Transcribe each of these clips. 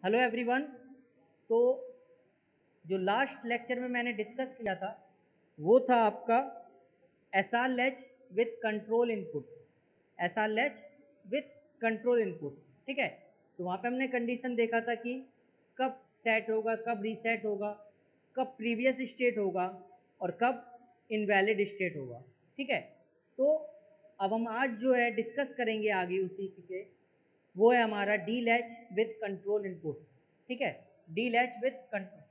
Hello everyone. तो जो last lecture में मैंने डिस्कस किया था वो था आपका SR latch with control input. SR latch with control input, ठीक है। तो वहाँ पे हमने कंडीशन देखा था कि कब सेट होगा, कब रीसेट होगा, कब प्रीवियस स्टेट होगा और कब इनवैलिड स्टेट होगा, ठीक है। तो अब हम आज जो है डिस्कस करेंगे आगे उसी के, वो है हमारा D latch with control input, ठीक है। D latch with control.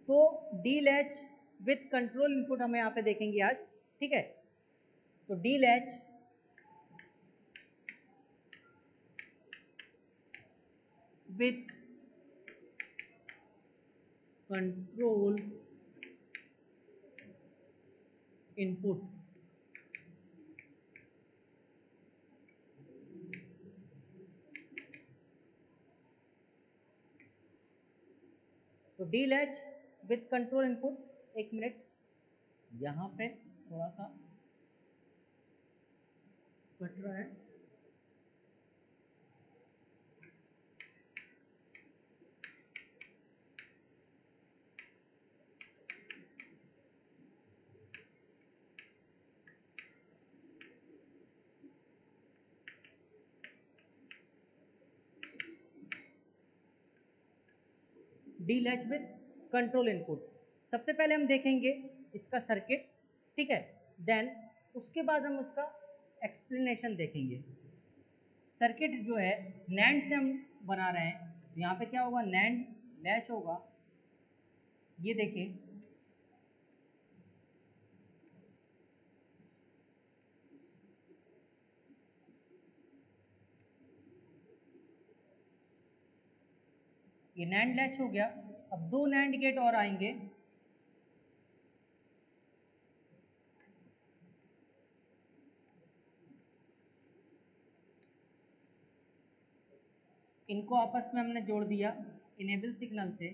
तो D latch with control input हम यहाँ पे देखेंगे आज, ठीक है। तो D latch with control input. तो D latch with control input, एक मिनट यहाँ पे थोड़ा सा कट रहा है। D latch with control input, सबसे पहले हम देखेंगे इसका सर्किट, ठीक है। देन उसके बाद हम उसका एक्सप्लेनेशन देखेंगे। सर्किट जो है नैंड से हम बना रहे हैं, तो यहाँ पे क्या होगा, नैंड लैच होगा। ये देखिए, ये नैंड लैच हो गया। अब दो नैंड गेट और आएंगे, इनको आपस में हमने जोड़ दिया इनेबल सिग्नल से।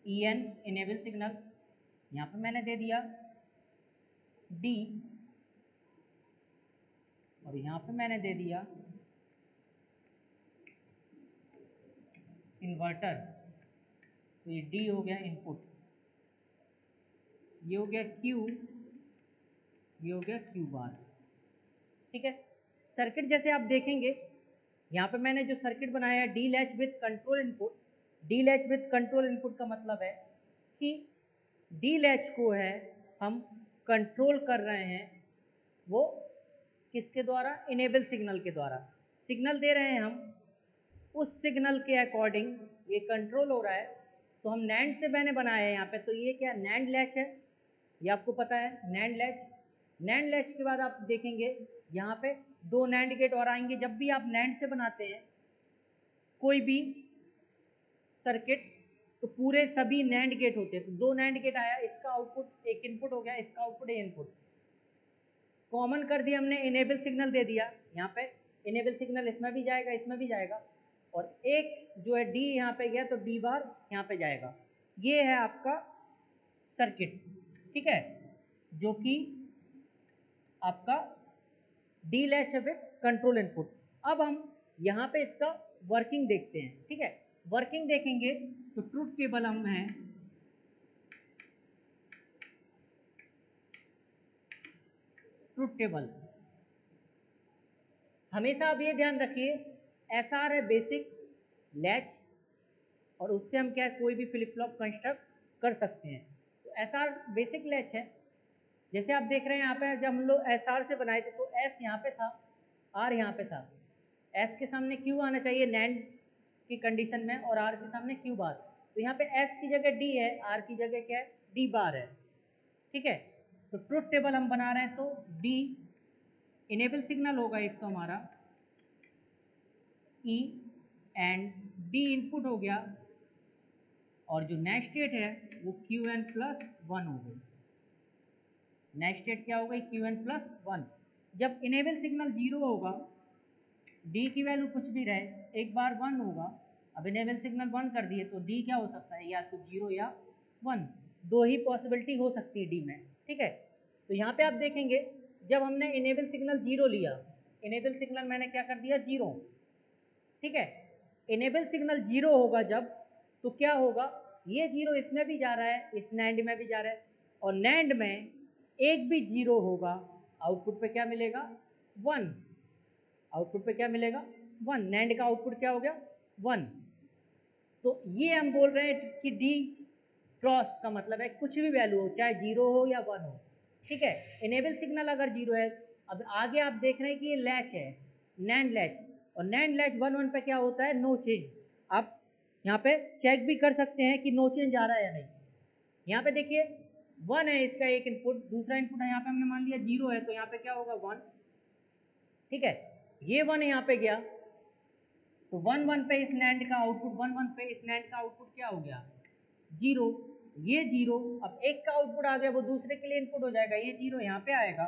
EN इनेबल सिग्नल, यहाँ पे मैंने दे दिया D और यहाँ पे मैंने दे दिया इन्वर्टर। तो ये D हो गया इनपुट, ये हो गया Q, ये हो गया Q बार, ठीक है। सर्किट जैसे आप देखेंगे, यहाँ पे मैंने जो सर्किट बनाया है D latch with control input. D latch with control input का मतलब है कि डी लैच को है हम कंट्रोल कर रहे हैं, वो किसके द्वारा, इनेबल सिग्नल के द्वारा। सिग्नल दे रहे हैं हम, उस सिग्नल के अकॉर्डिंग ये कंट्रोल हो रहा है। तो हम नैंड से मैंने बनाया है यहाँ पे, तो ये क्या नैंड लैच है, ये आपको पता है नैंड लैच। नैंड लैच के बाद आप देखेंगे यहाँ पे दो नैंड गेट और आएंगे। जब भी आप नैंड से बनाते हैं कोई भी सर्किट, तो पूरे सभी नैंड गेट होते हैं। तो दो नैंड गेट आया, इसका आउटपुट एक इनपुट हो गया, इसका आउटपुट ए इनपुट। कॉमन कर दिया हमने, इनेबल सिग्नल दे दिया यहाँ पे। इनेबल सिग्नल इसमें भी जाएगा, इसमें भी जाएगा, और एक जो है डी यहाँ पे गया तो डी बार यहाँ पे जाएगा। ये है आपका सर्किट, ठीक है, जो कि आपका D latch with control input. अब हम यहाँ पे इसका वर्किंग देखते हैं, ठीक है। वर्किंग देखेंगे तो ट्रुथ टेबल हम है, ट्रुथ टेबल हमेशा आप ये ध्यान रखिए, एसआर है बेसिक लैच, और उससे हम क्या कोई भी फ्लिप फ्लॉप कंस्ट्रक्ट कर सकते हैं। तो एसआर बेसिक लैच है। जैसे आप देख रहे हैं यहाँ पे, जब हम लोग एसआर से बनाए थे तो एस यहाँ पे था, आर यहाँ पे था। एस के सामने क्यू आना चाहिए नैंड की कंडीशन में, और आर के सामने क्यू बार। तो यहाँ पे एस की जगह डी है, आर की जगह क्या है, डी बार है, ठीक है। तो ट्रुथ टेबल हम बना रहे हैं, तो डी इनेबल सिग्नल होगा एक तो हमारा ई, एंड डी इनपुट हो गया, और जो नेक्स्ट स्टेट है वो क्यू एन प्लस वन हो गई। नेक्स्ट स्टेट क्या हो गई, क्यू एन प्लस वन। जब इनेबल सिग्नल जीरो होगा, डी की वैल्यू कुछ भी रहे, एक बार वन होगा। अब इनेबल सिग्नल वन कर दिए तो डी क्या हो सकता है, या तो जीरो या वन, दो ही पॉसिबिलिटी हो सकती है डी में, ठीक है। तो यहाँ पे आप देखेंगे जब हमने इनेबल सिग्नल 0 लिया, इनेबल सिग्नल मैंने क्या कर दिया 0, ठीक है। इनेबल सिग्नल 0 होगा जब, तो क्या होगा, ये 0 इसमें भी जा रहा है, इस नैंड में भी जा रहा है, और नैंड में एक भी 0 होगा, आउटपुट पे क्या मिलेगा 1, आउटपुट पे क्या मिलेगा 1, नैंड का आउटपुट क्या हो गया 1। तो ये हम बोल रहे हैं कि डी क्रॉस का मतलब है कुछ भी वैल्यू हो, चाहे 0 हो या 1 हो, ठीक है। इनेबल सिग्नल अगर 0 है, अब आगे आप देख रहे हैं कि ये लैच है, नैंड लैच, और नैंड लैच 1 1 पे क्या होता है नो चेंज। आप यहाँ पे चेक भी कर सकते हैं कि नो चेंज आ रहा है या नहीं। यहाँ पे देखिए 1 है इसका एक इनपुट, दूसरा इनपुट है यहाँ पे हमने मान लिया 0 है, तो यहाँ पे क्या होगा 1, ठीक है। ये 1 यहाँ पे गया, तो 1 1 पे इस नैंड का आउटपुट, 1 1 पे इस नैंड का आउटपुट क्या हो गया 0, ये 0, अब एक का आउटपुट आ गया, वो दूसरे के लिए इनपुट हो जाएगा, ये 0 यहाँ पे आएगा।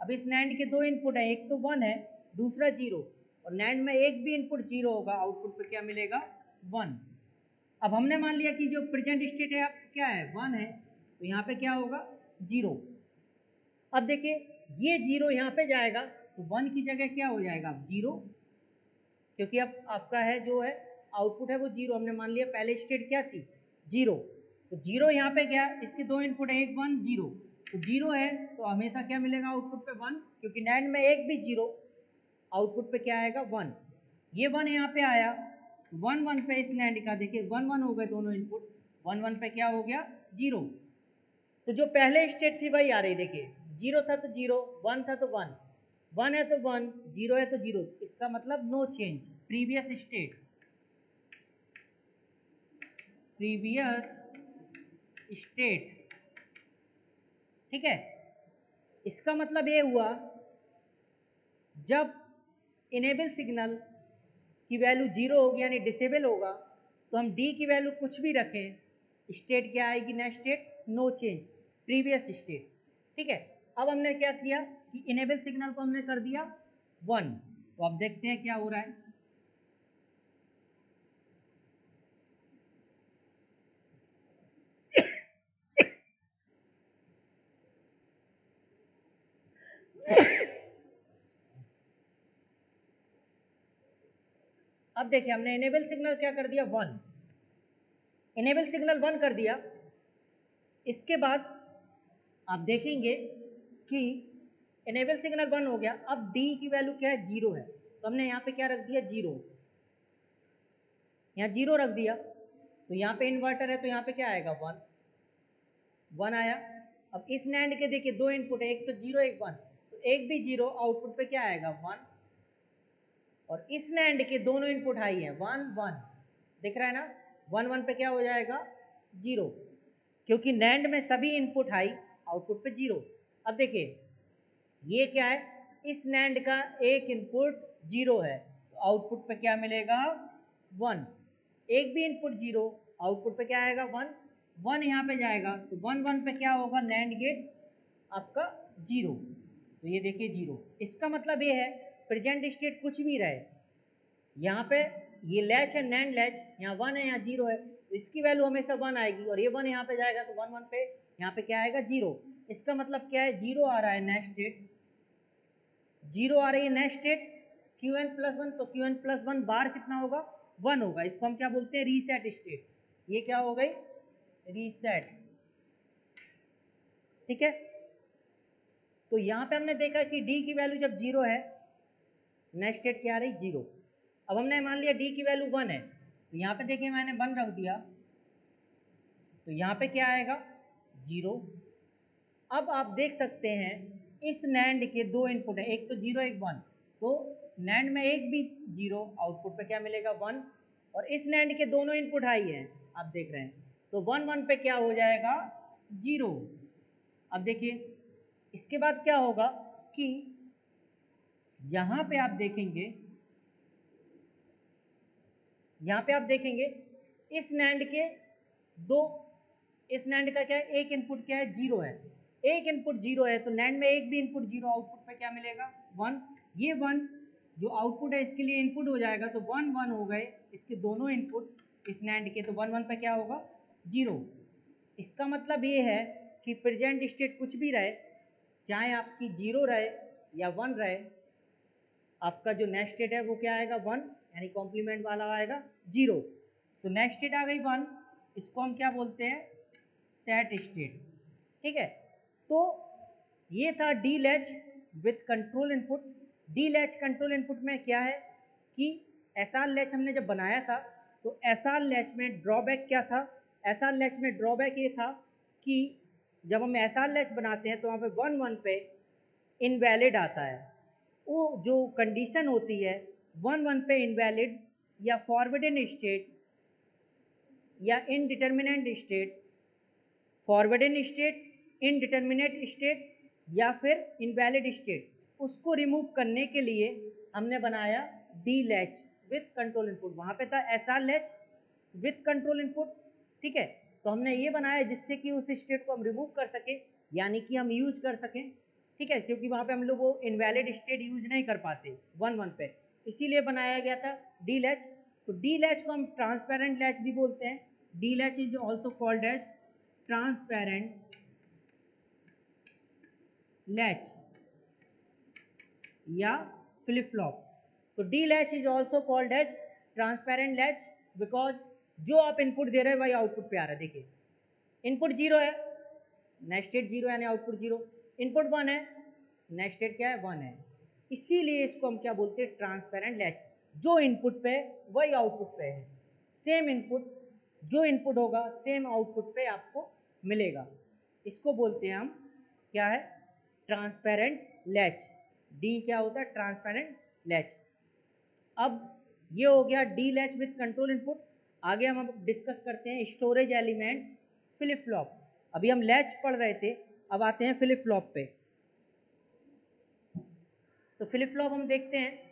अब इस नैंड के दो इनपुट है, एक तो 1 है, दूसरा 0, और नैंड में एक भी इनपुट 0 होगा, आउटपुट पे क्या मिलेगा 1। अब हमने मान लिया कि जो प्रेजेंट स्टेट है आप क्या है 1 है, तो यहाँ पे क्या होगा 0। अब देखिए ये 0 यहाँ पे जाएगा, तो 1 की जगह क्या हो जाएगा 0, क्योंकि अब आपका है जो है आउटपुट है वो 0, हमने मान लिया पहले स्टेट क्या थी 0, तो 0 यहाँ पे गया, इसके दो इनपुट है, एक 1 0, तो 0 है तो हमेशा क्या मिलेगा आउटपुट पे 1, क्योंकि नैंड में एक भी 0, आउटपुट पे क्या आएगा 1। ये 1 यहाँ पे आया, 1 1 पे इस नैंड का देखिए 1 1 हो गए दोनों इनपुट, 1 1 पे क्या हो गया 0, तो जो पहले स्टेट थी वही आ रही, देखिए 0 था तो 0, 1 था तो 1, 1 है तो 1, 0 है तो 0, इसका मतलब no change, previous state, previous state, ठीक है। इसका मतलब ये हुआ जब इनेबल सिग्नल की वैल्यू 0 होगी यानी डिसेबल होगा, तो हम डी की वैल्यू कुछ भी रखें, स्टेट क्या आएगी next state no change, previous state, ठीक है। अब हमने क्या किया कि इनेबल सिग्नल को हमने कर दिया 1, तो अब देखते हैं क्या हो रहा है। अब देखिए हमने इनेबल सिग्नल क्या कर दिया 1, इनेबल सिग्नल 1 कर दिया, इसके बाद आप देखेंगे कि इनेबल सिग्नल 1 हो गया, अब डी की वैल्यू क्या है 0 है, तो हमने यहाँ पे क्या रख दिया 0, यहाँ 0 रख दिया, तो यहाँ पे इन्वर्टर है तो यहाँ पे क्या आएगा 1, 1 आया। अब इस नैंड के देखिए दो इनपुट है, एक तो 0 एक 1, तो एक भी 0, आउटपुट पे क्या आएगा 1, और इस नैंड के दोनों इनपुट हाई है 1 1, दिख रहा है ना, 1 1 पे क्या हो जाएगा 0, क्योंकि नैंड में सभी इनपुट हाई, आउटपुट पे 0। अब देखिए ये क्या है, इस नैंड का एक इनपुट 0 है, तो आउटपुट पे क्या मिलेगा 1, एक भी इनपुट 0, आउटपुट पे क्या आएगा 1, 1 यहाँ पे जाएगा, तो 1 1 पे क्या होगा नैंड गेट आपका 0, तो ये देखिए 0, इसका मतलब ये है प्रेजेंट स्टेट कुछ भी रहे, यहाँ पे ये लैच है नैंड लैच, यहाँ 1 है यहाँ 0 है, तो इसकी वैल्यू हमेशा 1 आएगी, और ये 1 यहाँ पे जाएगा तो 1 1 पे यहाँ पे क्या आएगा 0, इसका मतलब क्या है 0 आ रहा है नेक्स्ट स्टेट, 0 आ रही है नेक्स्ट स्टेट Qn+1, तो Qn+1 बार कितना होगा 1 होगा, इसको हम क्या बोलते हैं रीसेट स्टेट, ये क्या हो गई रीसेट, ठीक है। तो यहाँ पे हमने देखा कि डी की वैल्यू जब 0 है, नेक्स्ट स्टेट क्या आ रही 0। अब हमने मान लिया डी की वैल्यू 1 है, तो यहाँ पे देखिए मैंने 1 रख दिया, तो यहाँ पे क्या आएगा 0। अब आप देख सकते हैं इस नैंड के दो इनपुट है, एक तो 0 एक 1, तो नैंड में एक भी 0, आउटपुट पे क्या मिलेगा 1, और इस नैंड के दोनों इनपुट हाई हैं, आप देख रहे हैं, तो 1 1 पे क्या हो जाएगा 0। अब देखिए इसके बाद क्या होगा कि यहाँ पे आप देखेंगे, यहाँ पे आप देखेंगे इस नैंड के दो, इस नैंड का क्या है एक इनपुट क्या है 0 है, एक इनपुट 0 है, तो नैंड में एक भी इनपुट 0, आउटपुट पे क्या मिलेगा 1, ये 1 जो आउटपुट है इसके लिए इनपुट हो जाएगा, तो 1 1 हो गए इसके दोनों इनपुट इस नैंड के, तो 1 1 पे क्या होगा 0। इसका मतलब ये है कि प्रेजेंट स्टेट कुछ भी रहे, चाहे आपकी 0 रहे या 1 रहे, आपका जो नेक्स्ट स्टेट है वो क्या आएगा 1, यानी कॉम्प्लीमेंट वाला आएगा 0। तो नेक्स्ट स्टेट आ गई 1, इसको हम क्या बोलते हैं सेट स्टेट। ठीक है, तो ये था D latch with control input. D latch control input में क्या है कि एसआर लैच हमने जब बनाया था तो एसआर लैच में ड्रॉबैक क्या था, एसआर लैच में ड्रॉबैक ये था कि जब हम एसआर लैच बनाते हैं तो वहाँ पे 1 1 पे इनवैलिड आता है। वो जो कंडीशन होती है 1 1 पे इनवैलिड या फॉरवर्डेड स्टेट या indeterminate state, forwarded state, indeterminate state या फिर इनवैलिड स्टेट, उसको रिमूव करने के लिए हमने बनाया D latch with control input. वहाँ पे था S R latch with control input. ठीक है, तो हमने ये बनाया जिससे कि उस स्टेट को हम रिमूव कर सकें, यानी कि हम यूज कर सकें। ठीक है, क्योंकि वहाँ पे हम लोग वो इनवैलिड स्टेट यूज नहीं कर पाते 1 1 पे, इसीलिए बनाया गया था डी लैच। तो डी लैच को हम ट्रांसपेरेंट लैच भी बोलते हैं। D latch is also called as transparent latch or flip flop. तो D latch is also called as transparent latch because जो आप इनपुट दे रहे हैं वही आउटपुट पे आ रहा है। देखिए इनपुट 0 है, नेक्स्ट स्टेट 0 यानी आउटपुट 0, इनपुट 1 है, नेक्स्ट स्टेट क्या है 1 है, इसीलिए इसको हम क्या बोलते हैं ट्रांसपेरेंट लैच। जो इनपुट पे वही आउटपुट पे है, सेम इनपुट, जो इनपुट होगा सेम आउटपुट पे आपको मिलेगा, इसको बोलते हैं हम क्या है ट्रांसपेरेंट लैच। डी क्या होता है ट्रांसपेरेंट लैच। अब ये हो गया D latch with control input. आगे हम अब डिस्कस करते हैं स्टोरेज एलिमेंट्स फ्लिप फ्लॉप। अभी हम लैच पढ़ रहे थे, अब आते हैं फ्लिप फ्लॉप पे। तो फ्लिप फ्लॉप हम देखते हैं।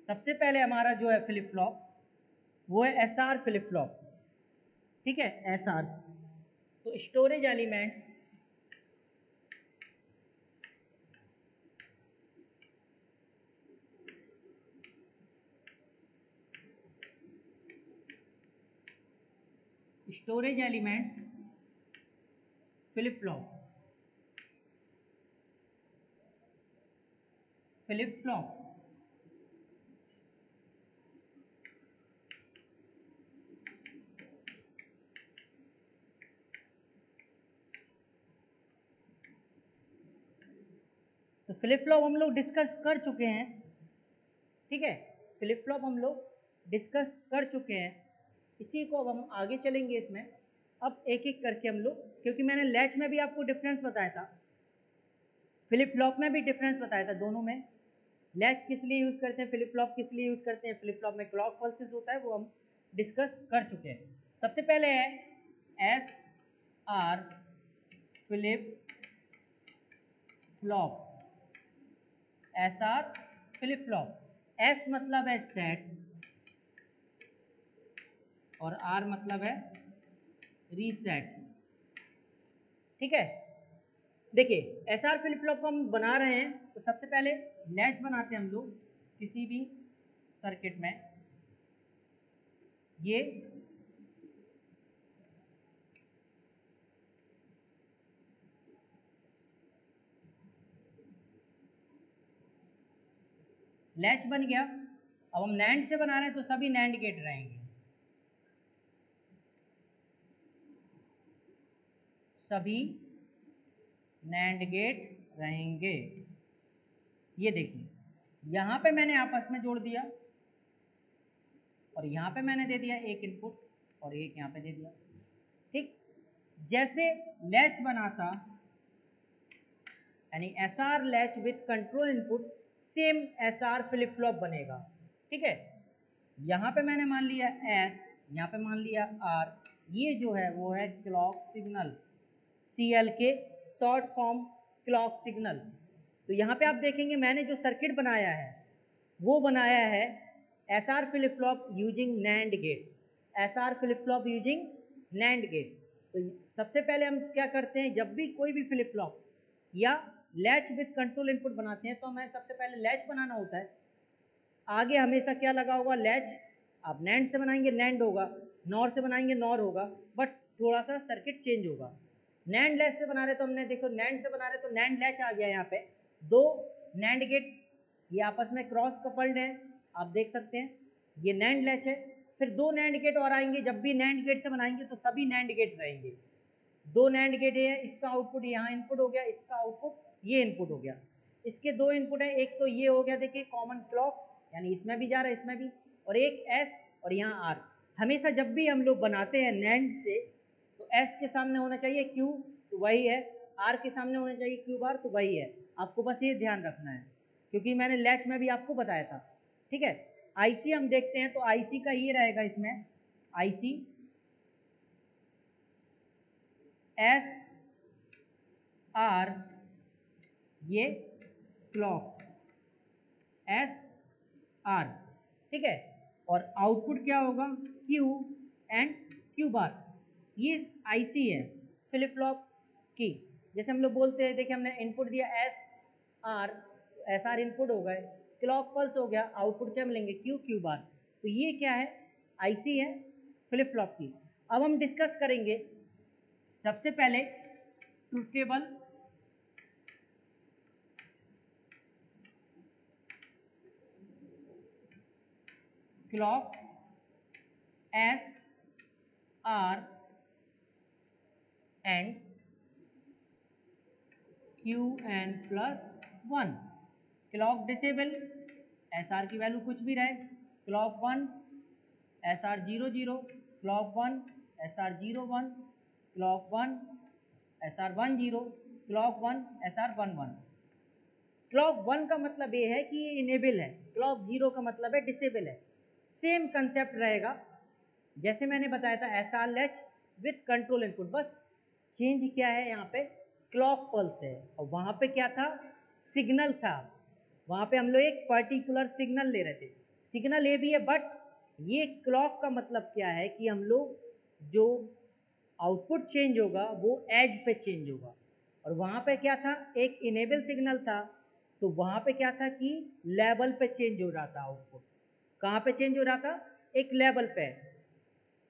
सबसे पहले हमारा जो है फ्लिप फ्लॉप वो है एस आर फ्लिप फ्लॉप। ठीक है, एस आर। तो storage elements storage elements flip flop, flip flop तो फ्लिप फ्लॉप हम लोग डिस्कस कर चुके हैं। ठीक है, फ्लिप फ्लॉप हम लोग डिस्कस कर चुके हैं, इसी को अब हम आगे चलेंगे इसमें। अब एक एक करके हम लोग, क्योंकि मैंने लैच में भी आपको डिफरेंस बताया था, फ्लिप फ्लॉप में भी डिफरेंस बताया था, दोनों में लैच किस लिए यूज़ करते हैं, फ्लिप फ्लॉप किस लिए यूज़ करते हैं। फ्लिप फ्लॉप में क्लॉक पल्सेस होता है, वो हम डिस्कस कर चुके हैं। सबसे पहले है S R flip flop, S R flip flop. S मतलब है सेट और आर मतलब है रीसेट। ठीक है, देखिए एस आर फ्लिप फ्लॉप को हम बना रहे हैं तो सबसे पहले लैच बनाते हैं हम लोग किसी भी सर्किट में। ये लैच बन गया। अब हम नैंड से बना रहे हैं तो सभी नैंड गेट रहेंगे, सभी नैंड गेट रहेंगे। ये देखिए यहाँ पे मैंने आपस में जोड़ दिया और यहाँ पे मैंने दे दिया एक इनपुट और एक यहाँ पे दे दिया। ठीक, जैसे लैच बनाता यानी S R latch with control input, same S R flip flop बनेगा। ठीक है, यहाँ पे मैंने मान लिया एस, यहाँ पे मान लिया आर, ये जो है वो है क्लॉक सिग्नल, CL के शॉर्ट फॉर्म क्लॉक सिग्नल। तो यहाँ पे आप देखेंगे मैंने जो सर्किट बनाया है वो बनाया है S R flip flop using NAND gate. SR flip flop using NAND gate. तो सबसे पहले हम क्या करते हैं, जब भी कोई भी फ्लिप फ्लॉप या लैच विथ कंट्रोल इनपुट बनाते हैं तो हमें सबसे पहले लैच बनाना होता है। आगे हमेशा क्या लगा होगा, लैच। आप NAND से बनाएंगे NAND होगा, NOR से बनाएंगे NOR होगा, बट थोड़ा सा सर्किट चेंज होगा। NAND लैच से बना रहे तो हमने देखो NAND से बना रहे तो NANड लैच आ गया यहाँ पे, दो NANड गेट ये आपस में क्रॉस कपल्ड है, आप देख सकते हैं ये NANड लैच है। फिर दो NANड गेट और आएंगे, जब भी NANड गेट से बनाएंगे तो सभी NANड गेट रहेंगे। दो NANड गेट है, इसका आउटपुट यहाँ इनपुट हो गया, इसका आउटपुट ये इनपुट हो गया। इसके दो इनपुट है, एक तो ये हो गया देखिए कॉमन क्लॉक, यानी इसमें भी जा रहा है इसमें भी, और एक S और यहाँ R। हमेशा जब भी हम लोग बनाते हैं NANड से तो S के सामने होना चाहिए Q, तो वही है, R के सामने होना चाहिए Q बार, तो वही है। आपको बस ये ध्यान रखना है, क्योंकि मैंने लैच में भी आपको बताया था। ठीक है, IC हम देखते हैं तो IC का ये रहेगा, इसमें IC SR ये क्लॉक SR, ठीक है, और आउटपुट क्या होगा Q एंड Q बार। ये IC है फ्लिप फ्लॉप की। जैसे हम लोग बोलते हैं, देखिए हमने इनपुट दिया SR इनपुट हो गए, क्लॉक पल्स हो गया, आउटपुट क्या मिलेंगे Q बार। तो ये क्या है, IC है फ्लिप फ्लॉप की। अब हम डिस्कस करेंगे सबसे पहले truth table, clock SR and QN plus 1। Clock disable, SR की वैल्यू कुछ भी रहे, clock 1 SR 0 0, clock 1 SR 0 1, clock 1 SR 1 0, clock 1 SR 1 1। Clock 1 का मतलब ये है कि ये इनेबल है, क्लॉक 0 का मतलब है डिसेबल है। सेम कंसेप्ट रहेगा जैसे मैंने बताया था SR latch with control input, बस चेंज क्या है, यहाँ पे क्लॉक पल्स है और वहाँ पे क्या था, सिग्नल था। वहाँ पे हम लोग एक पर्टिकुलर सिग्नल ले रहे थे, सिग्नल ये भी है, बट ये क्लॉक का मतलब क्या है कि हम लोग जो आउटपुट चेंज होगा वो एज पे चेंज होगा। और वहाँ पे क्या था, एक इनेबल सिग्नल था, तो वहाँ पे क्या था कि लेवल पे चेंज हो रहा था आउटपुट। कहाँ पे चेंज हो रहा था, एक लेवल पे,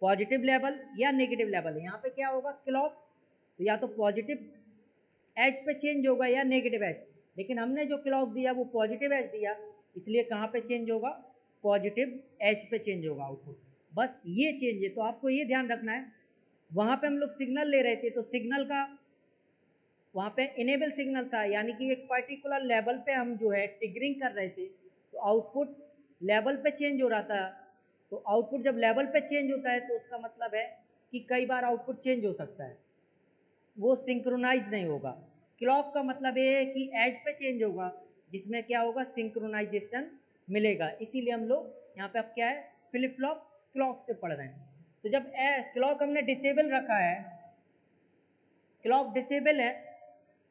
पॉजिटिव लेवल या नेगेटिव लेवल। यहाँ पे क्या होगा, क्लॉक तो या तो पॉजिटिव एज पे चेंज होगा या नेगेटिव एज, लेकिन हमने जो क्लॉक दिया वो पॉजिटिव एज दिया, इसलिए कहाँ पे चेंज होगा, पॉजिटिव एज पे चेंज होगा आउटपुट। बस ये चेंज है, तो आपको ये ध्यान रखना है। वहाँ पे हम लोग सिग्नल ले रहे थे, तो सिग्नल का वहाँ पे इनेबल सिग्नल था, यानी कि एक पर्टिकुलर लेवल पे हम जो है ट्रिगरिंग कर रहे थे, तो आउटपुट लेवल पे चेंज हो रहा था। तो आउटपुट जब लेवल पे चेंज होता है तो उसका मतलब है कि कई बार आउटपुट चेंज हो सकता है, वो सिंक्रोनाइज नहीं होगा। क्लॉक का मतलब ये है कि एज पे चेंज होगा, जिसमें क्या होगा, सिंक्रोनाइजेशन मिलेगा। इसीलिए हम लोग यहाँ पे अब क्या है, फ्लिप फ्लॉप क्लॉक से पढ़ रहे हैं। तो जब क्लॉक हमने डिसेबल रखा है, क्लॉक डिसेबल है,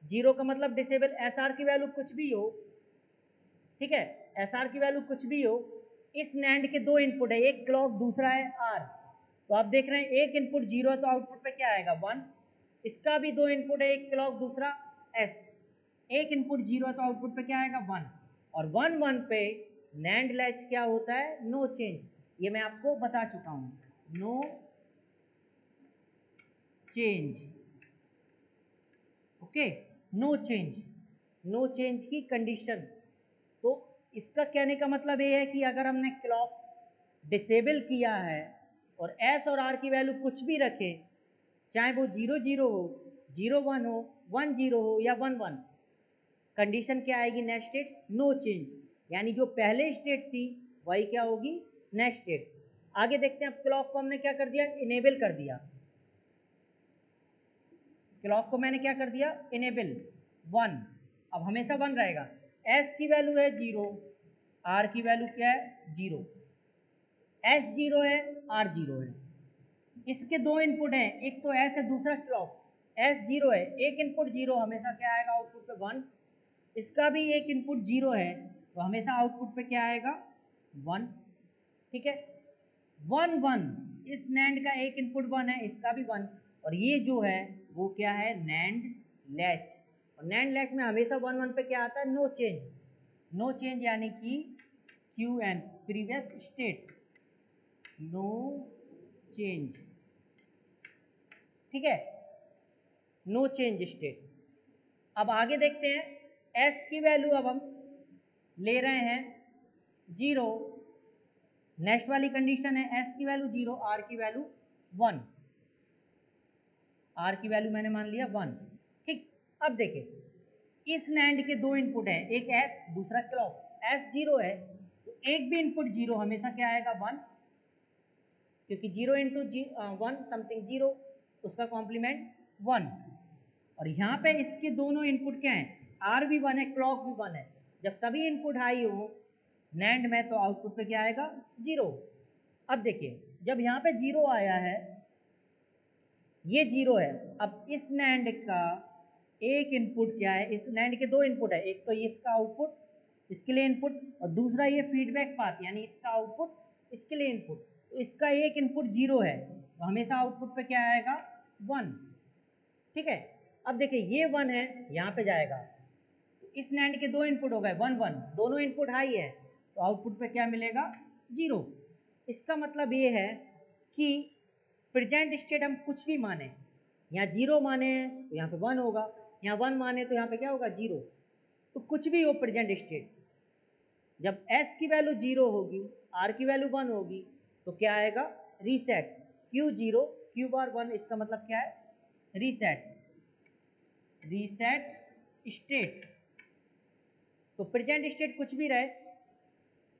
0 का मतलब डिसेबल, SR की वैल्यू कुछ भी हो, ठीक है, SR की वैल्यू कुछ भी हो। इस NANड के दो इनपुट है, एक क्लॉक दूसरा है R, तो आप देख रहे हैं एक इनपुट 0 है तो आउटपुट पे क्या आएगा 1। इसका भी दो इनपुट है, एक क्लॉक दूसरा S, एक इनपुट 0 है तो आउटपुट पे क्या आएगा 1, और 1 1 पे NANड लैच क्या होता है, नो चेंज। ये मैं आपको बता चुका हूँ, no change, okay, no change, no change की कंडीशन। तो इसका कहने का मतलब ये है कि अगर हमने क्लॉक डिसेबल किया है और S और R की वैल्यू कुछ भी रखें, चाहे वो 0 0 हो, 0 1 हो, 1 0 हो या 1 1, कंडीशन क्या आएगी, नेक्स्ट स्टेट नो चेंज, यानी जो पहले स्टेट थी वही क्या होगी, नेक्स्ट स्टेट। आगे देखते हैं, अब क्लॉक को हमने क्या कर दिया, इनेबल कर दिया। क्लॉक को मैंने क्या कर दिया, इनेबल 1, अब हमेशा 1 रहेगा। S की वैल्यू है 0, R की वैल्यू क्या है 0, S 0 है, R 0 है। इसके दो इनपुट हैं, एक तो S है, दूसरा क्लॉक। S 0 है, एक इनपुट 0, हमेशा क्या आएगा आउटपुट पे 1। इसका भी एक इनपुट 0 है, तो हमेशा आउटपुट पे क्या आएगा 1, ठीक है। 1 1 इस नैंड का एक इनपुट 1 है, इसका भी 1, और ये जो है वो क्या है, नैंड लैच। और नैंड लैच में हमेशा 1 1 पे क्या आता है, नो चेंज। नो चेंज यानी कि QN previous state, no change, ठीक है, नो चेंज स्टेट। अब आगे देखते हैं, S की वैल्यू अब हम ले रहे हैं 0, नेक्स्ट वाली कंडीशन है S की वैल्यू 0, R की वैल्यू 1, R की वैल्यू मैंने मान लिया 1, ठीक। अब देखें इस नैंड के दो इनपुट हैं, एक S दूसरा क्लॉक। S 0 है तो एक भी इनपुट 0 हमेशा क्या आएगा, 1, क्योंकि 0 इंटू 1 समथिंग 0, उसका कॉम्प्लीमेंट 1। और यहाँ पे इसके दोनों इनपुट क्या हैं, R भी 1 है, क्लॉक भी 1 है। जब सभी इनपुट हाई हो नैंड में तो आउटपुट पे क्या आएगा, 0। अब देखिए जब यहाँ पे 0 आया है, ये 0 है, अब इस नैंड का एक इनपुट क्या है, इस नैंड के दो इनपुट है, एक तो ये इसका आउटपुट, इसके लिए इनपुट, और दूसरा ये फीडबैक पाथ यानी इसका आउटपुट, इसके लिए इनपुट। तो इसका एक इनपुट 0 है तो हमेशा आउटपुट पे क्या आएगा, 1, ठीक है। अब देखिए ये 1 है, यहाँ पे जाएगा, तो इस नैंड के दो इनपुट हो गए 1 1, दोनों इनपुट हाई है तो आउटपुट पे क्या मिलेगा, 0। इसका मतलब ये है कि प्रेजेंट स्टेट हम कुछ भी माने, यहाँ 0 माने तो यहाँ पे 1 होगा, यहाँ 1 माने तो यहाँ पे क्या होगा, 0। तो कुछ भी हो प्रेजेंट स्टेट, जब S की वैल्यू 0 होगी, R की वैल्यू 1 होगी तो क्या आएगा, रीसेट, Q 0 Q बार 1, इसका मतलब क्या है, रीसेट, रीसेट स्टेट। तो प्रेजेंट स्टेट कुछ भी रहे,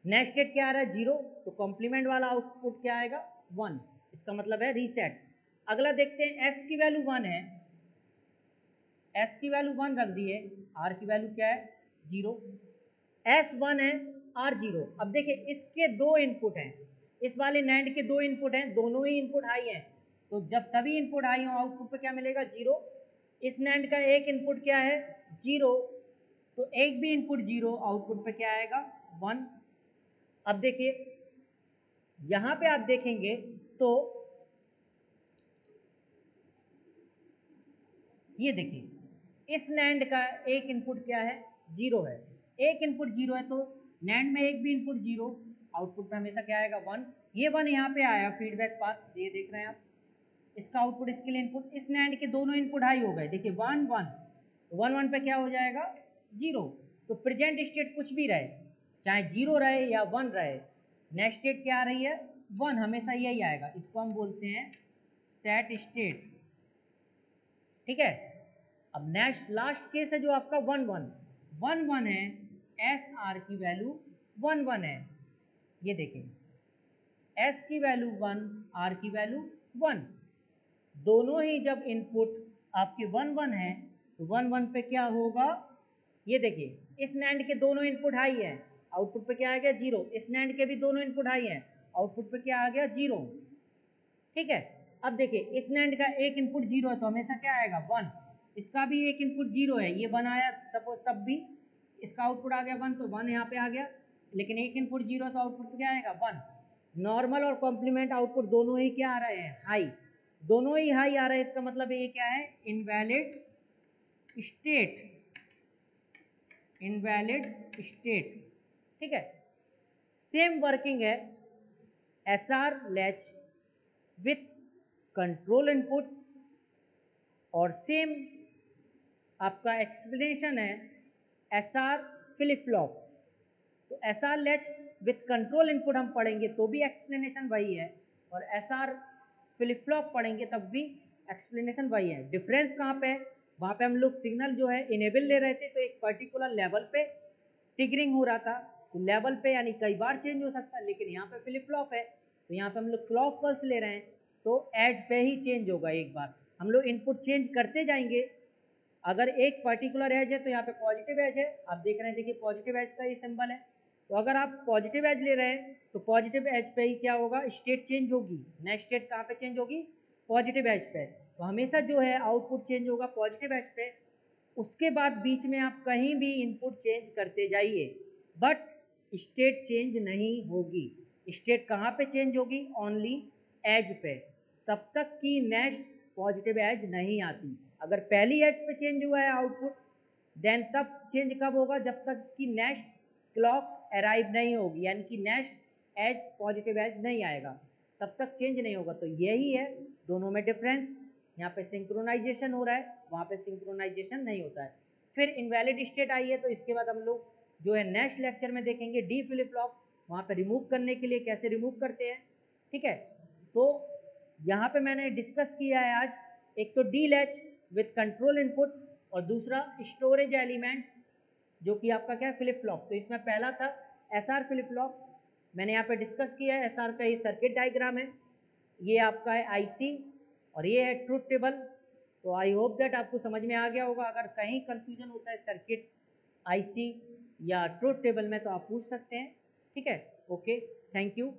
नेक्स्ट स्टेट क्या आ रहा है, 0, तो कॉम्प्लीमेंट वाला आउटपुट क्या आएगा, 1, इसका मतलब है रीसेट। अगला देखते हैं, S की वैल्यू 1 है, S की वैल्यू 1 रख दिए, R की वैल्यू क्या है, 0, S 1 है, R 0। अब देखिए इसके दो इनपुट हैं, इस वाले नैंड के दो इनपुट हैं, दोनों ही इनपुट हाई हैं, तो जब सभी इनपुट हाई हो आउटपुट पे क्या मिलेगा, 0। इस नैंड का एक इनपुट क्या है, 0, तो एक भी इनपुट 0, आउटपुट पे क्या आएगा, 1। अब देखिए यहां पे आप देखेंगे तो ये देखिए इस नैंड का एक इनपुट क्या है, 0 है, एक इनपुट 0 है, तो नैंड में एक भी इनपुट 0, आउटपुट पे हमेशा क्या आएगा, 1। ये 1 यहाँ पे आया फीडबैक पाथ, ये देख रहे हैं आप, इसका आउटपुट इसके लिए इनपुट, इस नैंड के दोनों इनपुट हाई हो गए, देखिए 1 1, 1 1 पे क्या हो जाएगा, 0। तो प्रेजेंट स्टेट कुछ भी रहे, चाहे 0 रहे या 1 रहे, नेक्स्ट स्टेट क्या आ रही है, 1, हमेशा यही आएगा, इसको हम बोलते हैं सेट स्टेट, ठीक है। अब नेक्स्ट लास्ट केस है जो आपका 1 1, 1 1 है, एस आर की वैल्यू 1 1 है, ये देखें S की वैल्यू 1, R की वैल्यू 1, दोनों ही जब इनपुट आपके 1 1 है तो 1 1 पे क्या होगा, ये देखिए इस नैंड के दोनों इनपुट हाई है, आउटपुट पे क्या आ गया, 0। इस नैंड के भी दोनों इनपुट हाई है, आउटपुट पे क्या आ गया, 0, ठीक है। अब देखिए इस नैंड का एक इनपुट 0 है तो हमेशा क्या आएगा, 1। इसका भी एक इनपुट 0 है, ये 1 आया सपोज, तब भी इसका आउटपुट आ गया 1, तो 1 यहाँ पे आ गया, लेकिन एक इनपुट 0 है तो आउटपुट क्या आएगा, 1। नॉर्मल और कॉम्प्लीमेंट आउटपुट दोनों ही क्या आ रहे हैं, हाई, दोनों ही हाई आ रहे हैं, इसका मतलब ये क्या है, इनवैलिड स्टेट, इनवैलिड स्टेट, ठीक है। सेम वर्किंग है SR latch with control input, और सेम आपका एक्सप्लेनेशन है SR फ्लिप फ्लॉप। तो SR latch with control input हम पढ़ेंगे तो भी एक्सप्लेनेशन वही है, और SR फ्लिप फ्लॉप पढ़ेंगे तब भी एक्सप्लेनेशन वही है। डिफरेंस कहाँ पे है, वहाँ पे हम लोग सिग्नल जो है इनेबल ले रहे थे तो एक पर्टिकुलर लेवल पे ट्रिगरिंग हो रहा था, तो लेवल पे यानी कई बार चेंज हो सकता है, लेकिन यहाँ पे फ्लिप फ्लॉप है तो यहाँ पे हम लोग क्लॉक पल्स ले रहे हैं तो एज पे ही चेंज होगा, एक बार हम लोग इनपुट चेंज करते जाएंगे। अगर एक पर्टिकुलर एज है तो यहाँ पे पॉजिटिव एज है, आप देख रहे हैं, देखिए पॉजिटिव एज का ये सिंबल है, तो अगर आप पॉजिटिव एज ले रहे हैं तो पॉजिटिव एज पे ही क्या होगा, स्टेट चेंज होगी। नेक्स्ट स्टेट कहाँ पे चेंज होगी, पॉजिटिव एज पे, तो हमेशा जो है आउटपुट चेंज होगा पॉजिटिव एज पे। उसके बाद बीच में आप कहीं भी इनपुट चेंज करते जाइए बट स्टेट चेंज नहीं होगी। स्टेट कहाँ पे चेंज होगी, ओनली एज पे, तब तक की नेक्स्ट पॉजिटिव एज नहीं आती। अगर पहली एज पे चेंज हुआ है आउटपुट, देन तब चेंज कब होगा, जब तक कि नेक्स्ट क्लॉक अराइव नहीं होगी, यानी कि नेक्स्ट एज पॉजिटिव एज नहीं आएगा, तब तक चेंज नहीं होगा। तो यही है दोनों में डिफरेंस। यहाँ पे सिंक्रोनाइजेशन हो रहा है, वहाँ पे सिंक्रोनाइजेशन नहीं होता है। फिर इनवैलिड स्टेट आई है, तो इसके बाद हम लोग जो है नेक्स्ट लेक्चर में देखेंगे डी फ्लिप फ्लॉप, वहाँ पे रिमूव करने के लिए कैसे रिमूव करते हैं। ठीक है, तो यहाँ पे मैंने डिस्कस किया है आज, एक तो D latch with control input और दूसरा स्टोरेज एलिमेंट जो कि आपका क्या है फ्लिप फ्लॉप। तो इसमें पहला था एसआर फ्लिप फ्लॉप, मैंने यहाँ पे डिस्कस किया है। एसआर का ये सर्किट डायग्राम है, ये आपका है आईसी और ये है ट्रुथ टेबल। तो आई होप दैट आपको समझ में आ गया होगा। अगर कहीं कंफ्यूजन होता है सर्किट, आईसी या ट्रुथ टेबल में तो आप पूछ सकते हैं। ठीक है, ओके, थैंक यू।